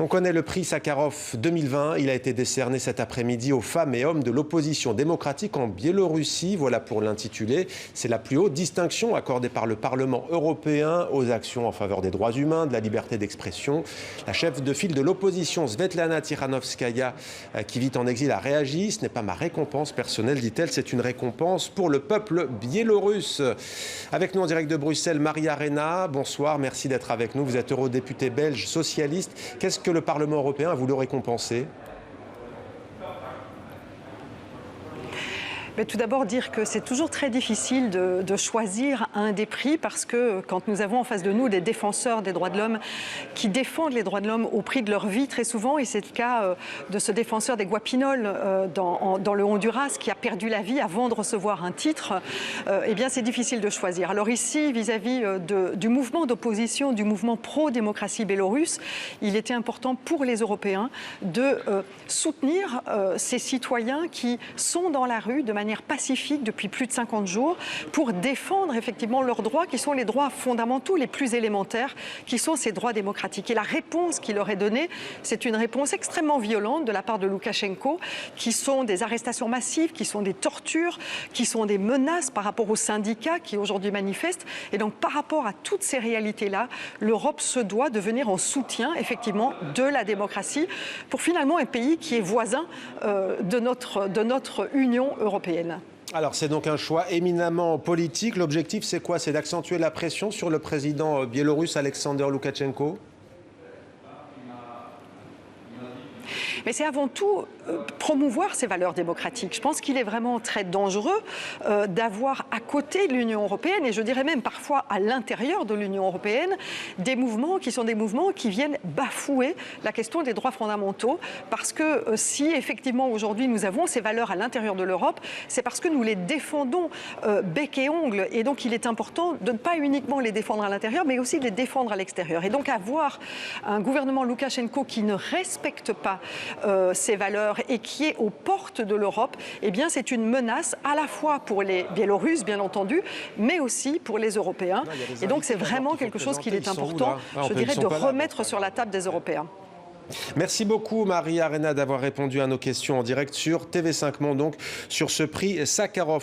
On connaît le prix Sakharov 2020. Il a été décerné cet après-midi aux femmes et hommes de l'opposition démocratique en Biélorussie. Voilà pour l'intitulé. C'est la plus haute distinction accordée par le Parlement européen aux actions en faveur des droits humains, de la liberté d'expression. La chef de file de l'opposition, Svetlana Tikhanovskaya, qui vit en exil, a réagi. Ce n'est pas ma récompense personnelle, dit-elle. C'est une récompense pour le peuple biélorusse. Avec nous en direct de Bruxelles, Maria Arena. Bonsoir, merci d'être avec nous. Vous êtes eurodéputée belge socialiste. Qu'est-ce que le Parlement européen a voulu récompenser ? Mais tout d'abord dire que c'est toujours très difficile de choisir un des prix parce que quand nous avons en face de nous des défenseurs des droits de l'homme qui défendent les droits de l'homme au prix de leur vie très souvent, et c'est le cas de ce défenseur des Guapinol dans le Honduras qui a perdu la vie avant de recevoir un titre, eh bien c'est difficile de choisir. Alors ici, vis-à-vis du mouvement d'opposition, du mouvement pro-démocratie biélorusse, il était important pour les Européens de soutenir ces citoyens qui sont dans la rue de manière pacifique depuis plus de 50 jours pour défendre effectivement leurs droits qui sont les droits fondamentaux les plus élémentaires qui sont ces droits démocratiques. Et la réponse qu'il leur est donnée, c'est une réponse extrêmement violente de la part de Loukachenko qui sont des arrestations massives, qui sont des tortures, qui sont des menaces par rapport aux syndicats qui aujourd'hui manifestent. Et donc par rapport à toutes ces réalités-là, l'Europe se doit de venir en soutien effectivement de la démocratie pour finalement un pays qui est voisin de notre Union européenne. Alors c'est donc un choix éminemment politique. L'objectif c'est quoi? C'est d'accentuer la pression sur le président biélorusse Alexander Loukachenko? Mais c'est avant tout promouvoir ces valeurs démocratiques. Je pense qu'il est vraiment très dangereux d'avoir à côté de l'Union européenne, et je dirais même parfois à l'intérieur de l'Union européenne, des mouvements qui sont des mouvements qui viennent bafouer la question des droits fondamentaux. Parce que si effectivement aujourd'hui nous avons ces valeurs à l'intérieur de l'Europe, c'est parce que nous les défendons bec et ongle. Et donc il est important de ne pas uniquement les défendre à l'intérieur, mais aussi de les défendre à l'extérieur. Et donc avoir un gouvernement Loukachenko qui ne respecte pas ces valeurs et qui est aux portes de l'Europe, eh bien c'est une menace à la fois pour les Biélorusses, bien entendu, mais aussi pour les Européens. Et donc c'est vraiment quelque chose qu'il est important, je dirais, de remettre sur la table des Européens. Merci beaucoup Maria Arena d'avoir répondu à nos questions en direct sur TV5 Monde, donc sur ce prix Sakharov.